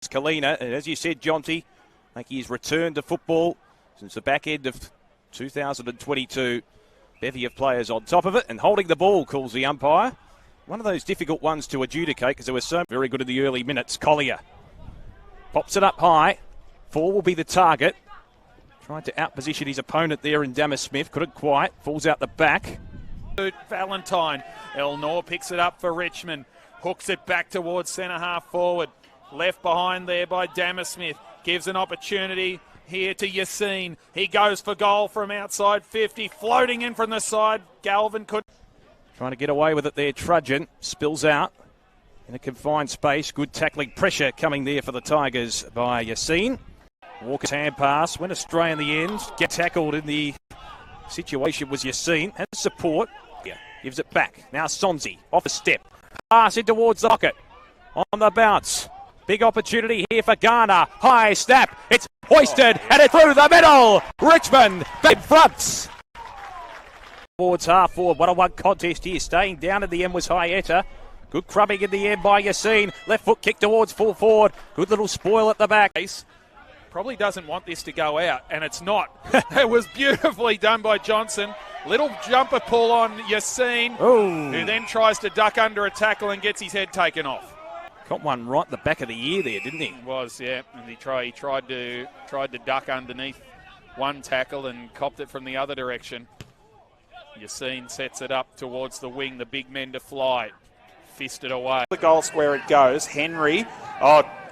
Kalina. And as you said, Jonty, I think he's returned to football since the back end of 2022. Bevy of players on top of it and holding the ball, calls the umpire. One of those difficult ones to adjudicate because there was so very good in the early minutes. Collier pops it up high. 4 will be the target. Tried to outposition his opponent there in Dammer Smith. Couldn't quite. Falls out the back. Valentine. Elnor picks it up for Richmond. Hooks it back towards centre half forward. Left behind there by Dammer Smith. Gives an opportunity here to Yassine. He goes for goal from outside 50. Floating in from the side. Galvin could. Trying to get away with it there. Trudgeon spills out in a confined space. Good tackling pressure coming there for the Tigers by Yassine. Walker's hand pass. Went astray in the end. Get tackled in the situation was Yassine. Has support. Yeah, gives it back. Now Sonzi off a step. Pass in towards the pocket. On the bounce. Big opportunity here for Garner. High snap. It's hoisted and it's through the middle. Richmond in front. Towards half forward. 1-on-1 contest here. Staying down at the end was Hyetta. Good crumbing in the end by Yassine. Left foot kick towards full forward. Good little spoil at the back. Probably doesn't want this to go out, and it's not. It was beautifully done by Johnson. Little jumper pull on Yassine, who then tries to duck under a tackle and gets his head taken off. Got one right in the back of the ear there, didn't he? Was, yeah. And he tried to duck underneath one tackle and copped it from the other direction. Yassine sets it up towards the wing, the big men to fly. Fisted away. The goal square it goes. Henry,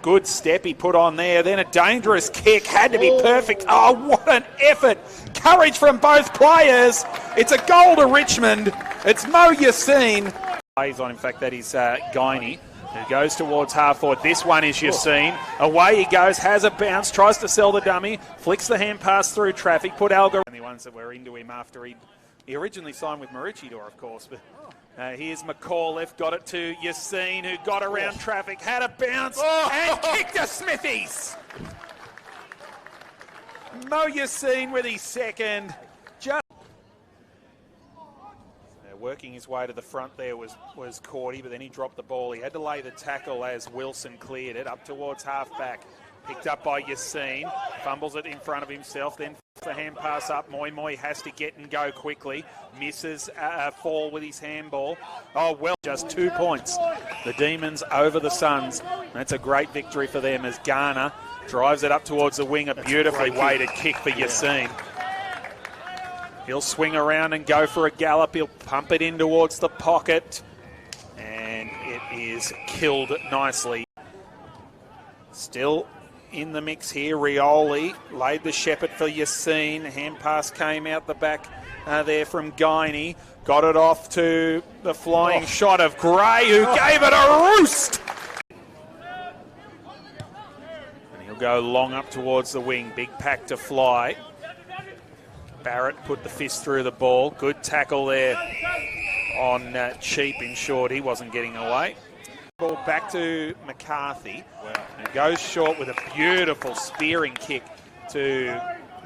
good step he put on there. Then a dangerous kick. Had to be perfect. Oh, what an effort. Courage from both players. It's a goal to Richmond. It's Mo Yassine. Plays on, in fact, that is Guiney, who goes towards half forward. This one is Yassine. Away he goes, has a bounce, tries to sell the dummy, flicks the hand pass through traffic, put Algar. And the ones that were into him after he originally signed with Maroochydore, of course, but here's McAuliffe, got it to Yassine, who got around traffic, had a bounce, and kicked to Smithies. Mo Yassine with his second. Working his way to the front there was Cordy, but then he dropped the ball. He had to lay the tackle as Wilson cleared it up towards half-back. Picked up by Yassine, fumbles it in front of himself, then the hand pass up. Moi has to get and go quickly. Misses fall with his handball. Oh, well, just 2 points. The Demons over the Suns. That's a great victory for them as Garner drives it up towards the wing. A beautifully weighted kick for Yassine. He'll swing around and go for a gallop. He'll pump it in towards the pocket. And it is killed nicely. Still in the mix here, Rioli laid the shepherd for Yassine. Hand pass came out the back there from Guiney. Got it off to the flying shot of Gray, who gave it a roost. And he'll go long up towards the wing. Big pack to fly. Barrett put the fist through the ball. Good tackle there on Cheap. In short, he wasn't getting away. Ball back to McCarthy. And goes short with a beautiful spearing kick to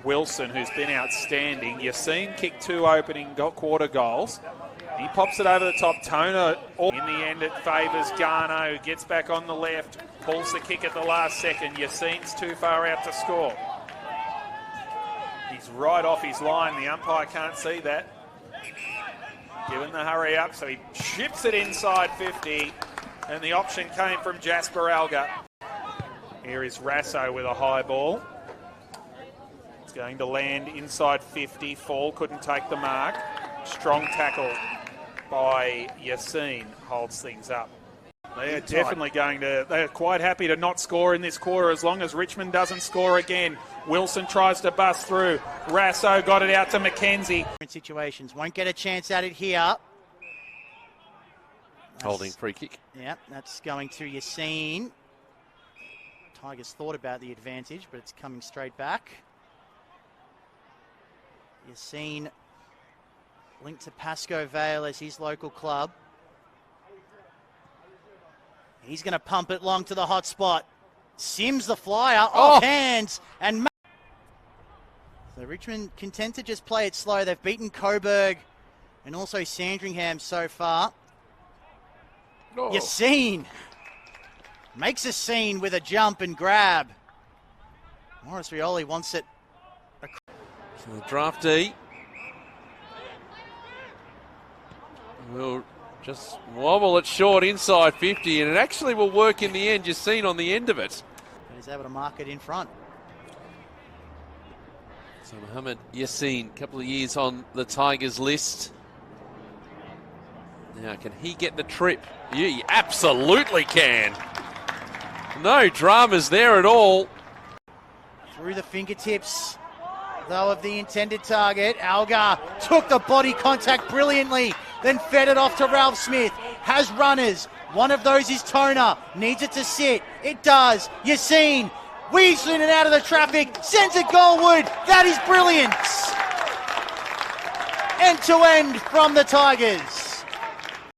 Wilson, who's been outstanding. Yassine kicked 2 opening quarter goals. He pops it over the top. Toner, in the end, it favours Garno, who gets back on the left, pulls the kick at the last second. Yassine's too far out to score. He's right off his line. The umpire can't see that. Given the hurry up, so he chips it inside 50. And the option came from Jasper Alga. Here is Rasso with a high ball. It's going to land inside 50. Fall couldn't take the mark. Strong tackle by Yassine holds things up. They are definitely they're quite happy to not score in this quarter as long as Richmond doesn't score again. Wilson tries to bust through. Rasso got it out to McKenzie. Situations, won't get a chance at it here. Holding free kick. Yeah, that's going to Yassine. Tigers thought about the advantage, but it's coming straight back. Yassine linked to Pascoe Vale as his local club. He's going to pump it long to the hot spot. Sims the flyer, off hands, and so Richmond content to just play it slow. They've beaten Coburg and also Sandringham so far. Yassine Makes a scene with a jump and grab. Morris Rioli wants it. So the draftee will just wobble it short inside 50, and it actually will work in the end. You've seen on the end of it. And he's able to mark it in front. So Mo Yassine, a couple of years on the Tigers list. Now, can he get the trip? Yeah, he absolutely can. No dramas there at all. Through the fingertips, though, of the intended target. Algar took the body contact brilliantly, then fed it off to Ralph Smith. Has runners. One of those is Toner. Needs it to sit. It does. Yassine weaves in and out of the traffic. Sends it goalward. That is brilliant. End to end from the Tigers.